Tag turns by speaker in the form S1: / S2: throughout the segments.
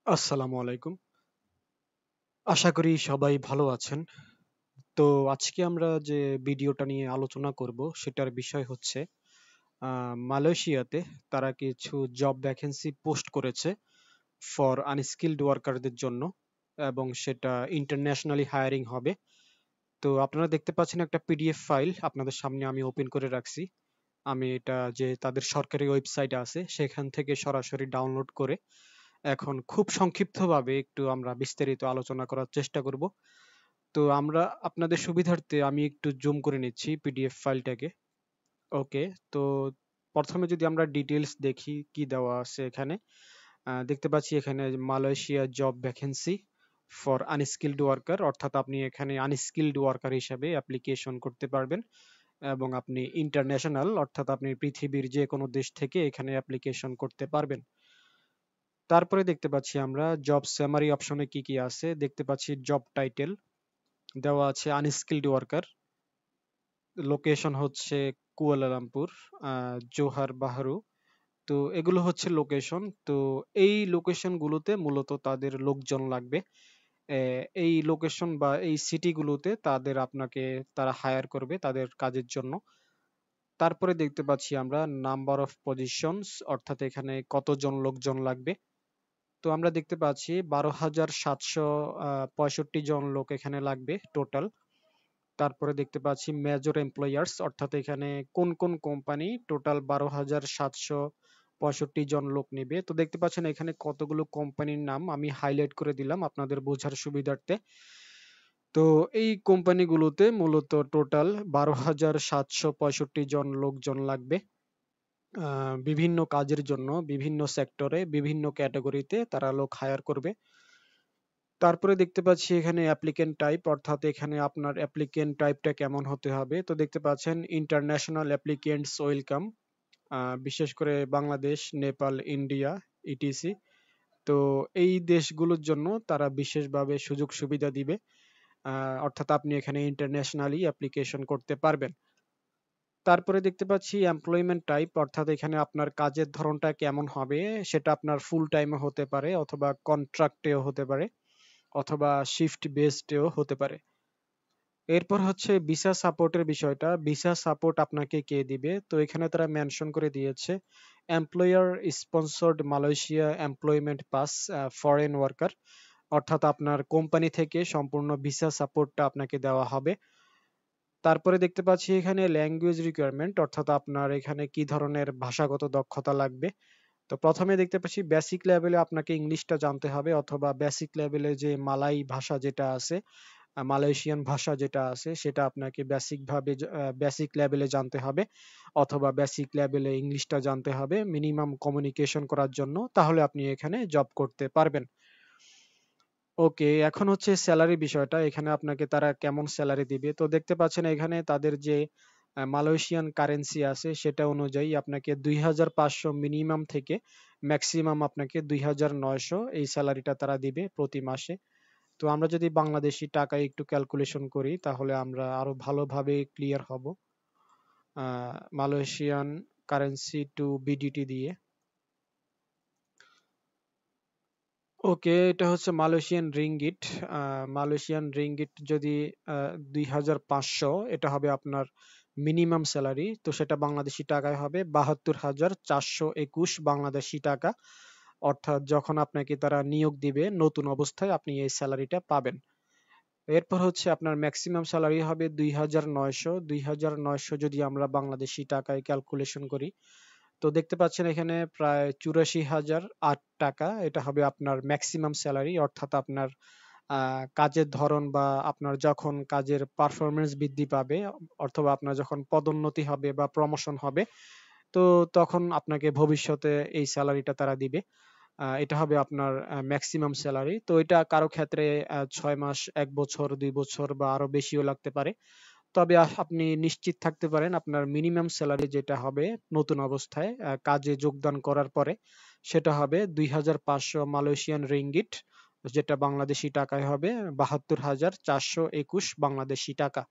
S1: আসসালামু আলাইকুম। আশা করি সবাই ভালো আছেন। তো আজকে আমরা যে ভিডিওটা নিয়ে আলোচনা করব সেটার বিষয় হচ্ছে মালয়েশিয়াতে তারা কিছু জব ভ্যাকেন্সি পোস্ট করেছে ফর আনস্কিলড ওয়ার্কারদের জন্য এবং সেটা ইন্টারন্যাশনালি হায়ারিং হবে। তো আপনারা দেখতে পাচ্ছেন একটা পিডিএফ ফাইল আপনাদের সামনে আমি ওপেন করে রাখছি। আমি এটা যে তাদের সরকারি ওয়েবসাইট আছে সেখান থেকে সরাসরি ডাউনলোড করে এখন খুব সংক্ষিপ্তভাবে একটু আমরা বিস্তারিত আলোচনা করার চেষ্টা করব। তো আমরা আপনাদের সুবিধার্থে আমি একটু জুম করে নিচ্ছি পিডিএফ ফাইলটাকে। ওকে, তো প্রথমে যদি আমরা ডিটেলস দেখি কি দেওয়া আছে এখানে। দেখতে পাচ্ছি এখানে Malaysia job vacancy for unskilled worker, অর্থাৎ আপনি এখানে আনস্কিলড ওয়ার্কার হিসাবে অ্যাপ্লিকেশন করতে পারবেন এবং আপনি ইন্টারন্যাশনাল, অর্থাৎ আপনি পৃথিবীর যে কোনো দেশ থেকে এখানে অ্যাপ্লিকেশন করতে পারবেন। তারপরে দেখতে পাচ্ছি আমরা জব সামারি অপশনে কি কি আছে। দেখতে পাচ্ছি জব টাইটেল দেওয়া আছে আনস্কিলড ওয়ার্কার, লোকেশন হচ্ছে কুয়ালালামপুর, জোহার বাহারু। তো এগুলো হচ্ছে লোকেশন। তো এই লোকেশন গুলোতে মূলত তাদের লোকজন লাগবে। এই লোকেশন বা এই সিটি গুলোতে তাদের আপনাকে তারা হায়ার করবে তাদের কাজের জন্য। তারপরে দেখতে পাচ্ছি আমরা নাম্বার অফ পজিশনস, অর্থাৎ এখানে কতজন লোকজন লাগবে। তো আমরা দেখতে পাচ্ছি 12,765 জন লোক এখানে লাগবে টোটাল। তারপরে দেখতে পাচ্ছি মেজর এমপ্লয়ার্স, অর্থাৎ এখানে কোন কোন কোম্পানি টোটাল 12,765 জন লোক নেবে। তো দেখতে পাচ্ছেন এখানে কতগুলো কোম্পানির নাম আমি হাইলাইট করে দিলাম আপনাদের বোঝার সুবিধার্থে। তো এই কোম্পানিগুলোতে মূলত টোটাল 12,765 জন লোকজন লাগবে বিভিন্ন কাজের জন্য, বিভিন্ন সেক্টরে, বিভিন্ন ক্যাটাগরিতে তারা লোক হায়ার করবে। তারপরে দেখতে পাচ্ছি এখানে অ্যাপ্লিকেন্ট টাইপ, অর্থাৎ এখানে আপনার অ্যাপ্লিকেন্ট টাইপটা কেমন হতে হবে। তো দেখতে পাচ্ছেন ইন্টারন্যাশনাল অ্যাপ্লিকেন্টস ওয়েলকাম, বিশেষ করে বাংলাদেশ, নেপাল, ইন্ডিয়া, ইটিসি। তো এই দেশগুলোর জন্য তারা বিশেষভাবে সুযোগ সুবিধা দিবে, অর্থাৎ আপনি এখানে ইন্টারন্যাশনালি অ্যাপ্লিকেশন করতে পারবেন। তারপরে দেখতে পাচ্ছি এমপ্লয়মেন্ট টাইপ, অর্থাৎ এখানে আপনার কাজের ধরনটা কেমন হবে। সেটা আপনার ফুল টাইমে হতে পারে অথবা কন্ট্রাক্টেও হতে পারে অথবা শিফট বেসডেও হতে পারে। এরপর হচ্ছে ভিসা সাপোর্টের বিষয়টা। ভিসা সাপোর্ট আপনাকে কে দিবে? তো এখানে তারা মেনশন করে দিয়েছে employer sponsored Malaysia employment pass foreign worker, অর্থাৎ আপনার কোম্পানি থেকে সম্পূর্ণ ভিসা সাপোর্টটা আপনাকে দেওয়া হবে। তারপরে দেখতে পাচ্ছি এখানে ল্যাঙ্গুয়েজ রিকোয়ারমেন্ট, অর্থাৎ আপনার এখানে কি ধরনের ভাষাগত দক্ষতা লাগবে। তো প্রথমে দেখতে পাচ্ছি বেসিক লেভেলে আপনাকে ইংলিশটা জানতে হবে, অথবা বেসিক লেভেলে যে মালাই ভাষা যেটা আছে, মালয়েশিয়ান ভাষা যেটা আছে সেটা আপনাকে বেসিক ভাবে বেসিক লেভেলে জানতে হবে, অথবা বেসিক লেভেলে ইংলিশটা জানতে হবে মিনিমাম কমিউনিকেশন করার জন্য, তাহলে আপনি এখানে জব করতে পারবেন। ওকে, এখন হচ্ছে স্যালারি বিষয়টা। এখানে আপনাকে তারা কেমন স্যালারি দিবে। তো দেখতে পাচ্ছেন এখানে তাদের যে মালয়েশিয়ান কারেন্সি আছে সেটা অনুযায়ী আপনাকে 2,500 মিনিমাম থেকে ম্যাক্সিমাম আপনাকে 2,900 এই স্যালারিটা তারা দিবে প্রতি মাসে। তো আমরা যদি বাংলাদেশি টাকায় একটু ক্যালকুলেশন করি তাহলে আমরা আরো ভালোভাবে ক্লিয়ার হব মালয়েশিয়ান কারেন্সি টু বিডিটি দিয়ে। ওকে, এটা হচ্ছে মালয়েশিয়ান রিঙ্গিট। মালয়েশিয়ান রিঙ্গিট যদি 2,500, এটা হবে আপনার মিনিমাম স্যালারি। তো সেটা বাংলাদেশি টাকায় হবে 72,421 বাংলাদেশি টাকা, অর্থাৎ যখন আপনাকে তারা নিয়োগ দিবে নতুন অবস্থায় আপনি এই স্যালারিটা পাবেন। এরপর হচ্ছে আপনার ম্যাক্সিমাম স্যালারি হবে 2,900। 2,900 যদি আমরা বাংলাদেশি টাকায় ক্যালকুলেশন করি তো দেখতে পাচ্ছেন এখানে প্রায় 84,008 টাকা। এটা হবে আপনার ম্যাক্সিমাম স্যালারি, অর্থাৎ আপনার কাজের ধরন বা আপনার যখন কাজের পারফরমেন্স বৃদ্ধি পাবে অথবা আপনার যখন পদোন্নতি হবে বা প্রমোশন হবে, তো তখন আপনাকে ভবিষ্যতে এই স্যালারিটা তারা দিবে। এটা হবে আপনার ম্যাক্সিমাম স্যালারি। তো এটা কারো ক্ষেত্রে 6 মাস, 1 বছর, 2 বছর বা আরো বেশিও লাগতে পারে। তবে আপনি নিশ্চিত থাকতে পারেন আপনার মিনিমাম স্যালারি যেটা হবে নতুন অবস্থায় কাজে যোগদান করার পরে সেটা হবে 2,500 মালয়েশিয়ান রিঙ্গিট, যেটা বাংলাদেশি টাকায় হবে 72,421 বাংলাদেশি টাকা।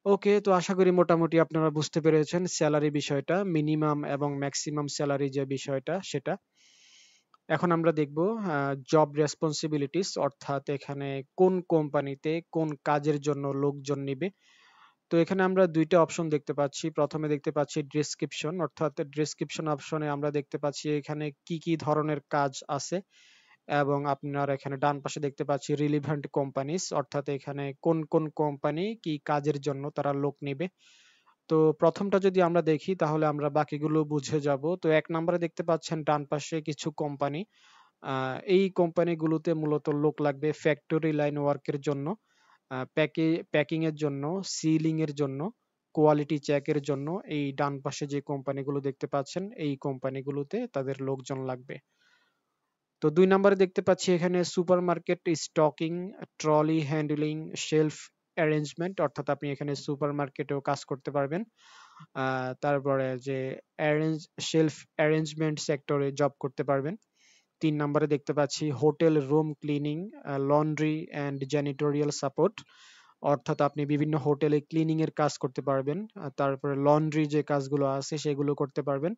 S1: ওকে, তো আশা করি মোটামুটি আপনারা বুঝতে পেরেছেন স্যালারি বিষয়টা, মিনিমাম এবং ম্যাক্সিমাম স্যালারি যে বিষয়টা সেটা। এখন আমরা দেখব জব রেসপন্সিবিলিটিস, অর্থাৎ এখানে কোন কোম্পানিতে কোন কাজের জন্য লোকজন নিবে। তো এখানে আমরা দুইটা অপশন দেখতে পাচ্ছি। প্রথমে দেখতে পাচ্ছি ডেসক্রিপশন, অর্থাৎ ডেসক্রিপশন অপশনে আমরা দেখতে পাচ্ছি এখানে কি কি ধরনের কাজ আছে, এবং আপনার এখানে ডান পাশে দেখতে পাচ্ছি রিলিভেন্ট কোম্পানিজ, অর্থাৎ এখানে কোন কোন কোম্পানি কি কাজের জন্য তারা লোক নেবে। তো প্রথমটা যদি আমরা দেখি তাহলে আমরা বাকিগুলো বুঝে যাব। তো এক নম্বরে দেখতে পাচ্ছেন ডান পাশে কিছু কোম্পানি, এই কোম্পানিগুলোতে মূলত লোক লাগবে ফ্যাক্টরি লাইন ওয়ার্কের জন্য, প্যাকিং এর জন্য, সিলিং এর জন্য, কোয়ালিটি চেকের জন্য। এই ডান পাশে যে কোম্পানিগুলো দেখতে পাচ্ছেন এই কোম্পানিগুলোতে তাদের লোকজন লাগবে। তো ২ নম্বরে দেখতে পাচ্ছি এখানে supermarket stocking, trolley handling, shelf arrangement, অর্থাৎ আপনি এখানে সুপারমার্কেটেও কাজ করতে পারবেন। তারপরে যে অ্যারেঞ্জ শেলফ অ্যারেঞ্জমেন্ট সেক্টরে জব করতে পারবেন। ৩ নম্বরে দেখতে পাচ্ছি hotel room cleaning, laundry and janitorial support, অর্থাৎ আপনি বিভিন্ন হোটেলে ক্লিনিং এর কাজ করতে পারবেন। তারপরে লন্ড্রি যে কাজগুলো আছে সেগুলো করতে পারবেন।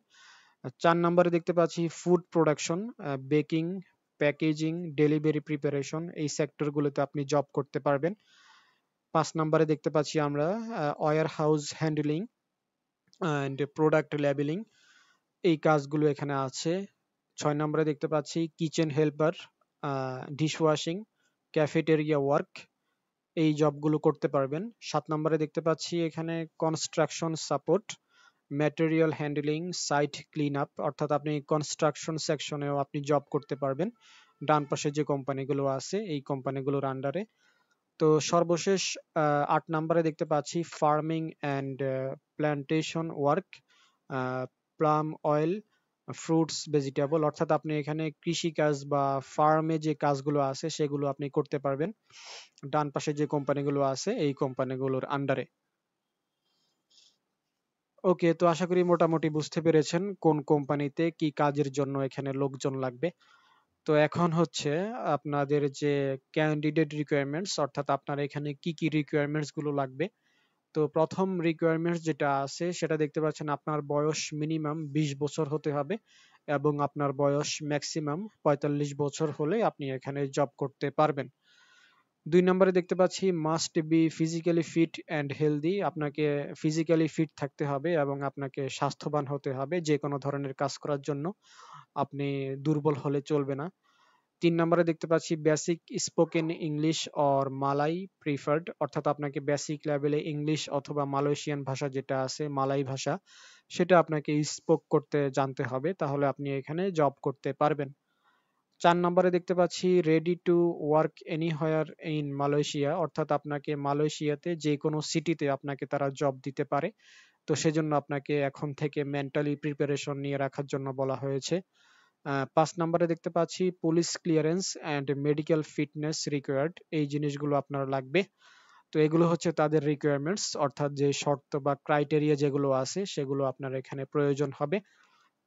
S1: ৪ নম্বরে দেখতে পাচ্ছি food production, baking, packaging, delivery preparation, এই সেক্টরগুলোতে আপনি জব করতে পারবেন। ৫ নম্বরে দেখতে পাচ্ছি আমরা warehouse handling and product labelling, এই কাজগুলো এখানে আছে। ৬ নম্বরে দেখতে পাচ্ছি kitchen helper, dishwashing, cafeteria work, এই জবগুলো করতে পারবেন। ৭ নম্বরে দেখতে পাচ্ছি এখানে construction support, material handling, site clean up, অর্থাৎ আপনি কনস্ট্রাকশন সেকশনেও আপনি জব করতে পারবেন। ডান পাশে যে কোম্পানিগুলো আছে এই কোম্পানিগুলোর আন্ডারে। তো সর্বশেষ ৮ নম্বরে দেখতে পাচ্ছি farming and plantation work, plum oil, fruits, vegetable, অর্থাৎ আপনি এখানে কৃষি কাজ বা ফার্মে যে কাজগুলো আছে সেগুলো আপনি করতে পারবেন ডান পাশে যে কোম্পানিগুলো আছে এই কোম্পানিগুলোর আন্ডারে। ওকে, তো আশা করি মোটামুটি বুঝতে পেরেছেন কোন কোম্পানিতে কি কাজের জন্য এখানে লোকজন লাগবে। তো এখন হচ্ছে আপনাদের যে ক্যান্ডিডেট রিকোয়ারমেন্টস, অর্থাৎ আপনার এখানে কি কি রিকোয়ারমেন্টস গুলো লাগবে। তো প্রথম রিকোয়ারমেন্টস যেটা আছে সেটা দেখতে পাচ্ছেন আপনার বয়স মিনিমাম ২০ বছর হতে হবে, এবং আপনার বয়স ম্যাক্সিমাম ৪৫ বছর হলে আপনি এখানে জব করতে পারবেন। ২ নম্বরে দেখতে পাচ্ছি must be physically fit and healthy, আপনাকে ফিজিক্যালি ফিট থাকতে হবে এবং আপনাকে স্বাস্থ্যবান হতে হবে যে কোনো ধরনের কাজ করার জন্য, আপনি দুর্বল হলে চলবে না। ৩ নম্বরে দেখতে পাচ্ছি basic spoken English or malai preferred, অর্থাৎ আপনাকে বেসিক লেভেলে ইংলিশ অথবা মালয়েশিয়ান ভাষা যেটা আছে মালাই ভাষা সেটা আপনাকে স্পোক করতে জানতে হবে, তাহলে আপনি এখানে জব করতে পারবেন। ৪ নম্বরে দেখতে পাচ্ছি ready to work anywhere in Malaysia, অর্থাৎ আপনাকে মালয়েশিয়াতে যে কোনো সিটিতে আপনাকে তারা জব দিতে পারে। তো সেজন্য আপনাকে এখন থেকে মেন্টালি প্রিপারেশন নিয়ে রাখার জন্য বলা হয়েছে। ৫ নম্বরে দেখতে পাচ্ছি police clearance and medical fitness required, এই জিনিসগুলো আপনার লাগবে। তো এগুলো হচ্ছে তাদের রিকোয়ারমেন্টস, অর্থাৎ যে শর্ত বা ক্রাইটেরিয়া যেগুলো আছে সেগুলো আপনার এখানে প্রয়োজন হবে।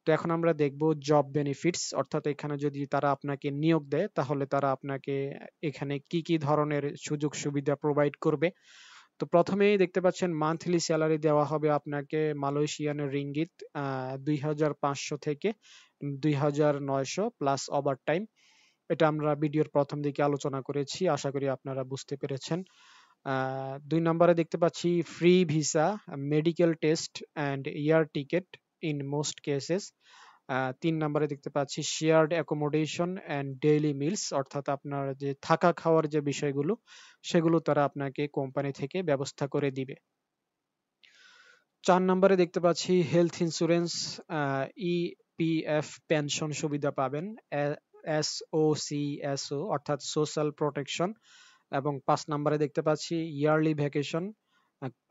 S1: তো এখন আমরা দেখব জব বেনিফিটস, অর্থাৎ এখানে যদি তারা আপনাকে নিয়োগ দেয় তাহলে তারা আপনাকে এখানে কি কি ধরনের সুযোগ সুবিধা প্রোভাইড করবে। তো প্রথমেই দেখতে পাচ্ছেন মান্থলি স্যালারি দেওয়া হবে আপনাকে মালয়েশিয়ান রিঙ্গিত ২৫০০ থেকে ২৯০০ প্লাস ওভারটাইম। এটা আমরা ভিডিওর প্রথম দিকে আলোচনা করেছি, আশা করি আপনারা বুঝতে পেরেছেন। ২ নম্বরে দেখতে পাচ্ছি free visa, medical test and air ticket in most cases. ৩ নম্বরে দেখতে পাচ্ছি shared accommodation and daily meals, অর্থাৎ আপনার যে থাকা খাওয়ার যে বিষয়গুলো সেগুলো তারা আপনাকে কোম্পানি থেকে ব্যবস্থা করে দিবে। ৪ নম্বরে দেখতে পাচ্ছি হেলথ ইন্স্যুরেন্স, ইপিএফ পেনশন সুবিধা পাবেন, এসওসিএসও অর্থাৎ সোশ্যাল প্রোটেকশন, এবং ৫ নম্বরে দেখতে পাচ্ছি yearly vacation,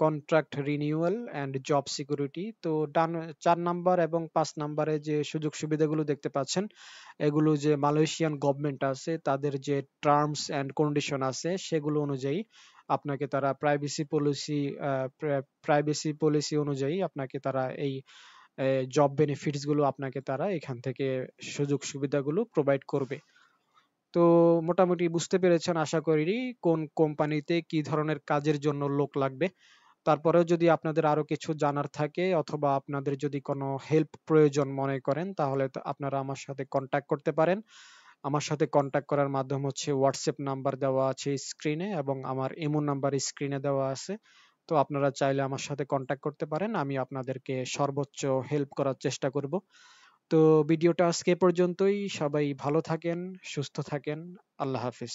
S1: contract renewal and job security. তো ৪ নাম্বার এবং ৫ নাম্বারে যে সুযোগ সুবিধাগুলো দেখতে পাচ্ছেন এগুলো যে মালয়েশিয়ান গভর্নমেন্ট আছে তাদের যে টার্মস অ্যান্ড কন্ডিশন আছে সেগুলো অনুযায়ী আপনাকে তারা প্রাইভেসি পলিসি অনুযায়ী আপনাকে তারা এই জব বেনিফিটস গুলো আপনাকে তারা এখান থেকে সুযোগ সুবিধাগুলো প্রোভাইড করবে। তো মোটামুটি বুঝতে পেরেছেন আশা করি কোন কোম্পানিতে কি ধরনের কাজের জন্য লোক লাগবে। তারপরেও যদি আপনাদের আরো কিছু জানার থাকে অথবা আপনাদের যদি কোনো হেল্প প্রয়োজন মনে করেন তাহলে তো আপনারা আমার সাথে কন্ট্যাক্ট করতে পারেন। আমার সাথে কন্ট্যাক্ট করার মাধ্যম হচ্ছে হোয়াটসঅ্যাপ নাম্বার দেওয়া আছে স্ক্রিনে এবং আমার ইমো নাম্বার স্ক্রিনে দেওয়া আছে। তো আপনারা চাইলে আমার সাথে কন্ট্যাক্ট করতে পারেন। আমি আপনাদেরকে সর্বোচ্চ হেল্প করার চেষ্টা করব। তো ভিডিওটা আজকে এ পর্যন্তই। সবাই ভালো থাকেন, সুস্থ থাকেন। আল্লাহ হাফিজ।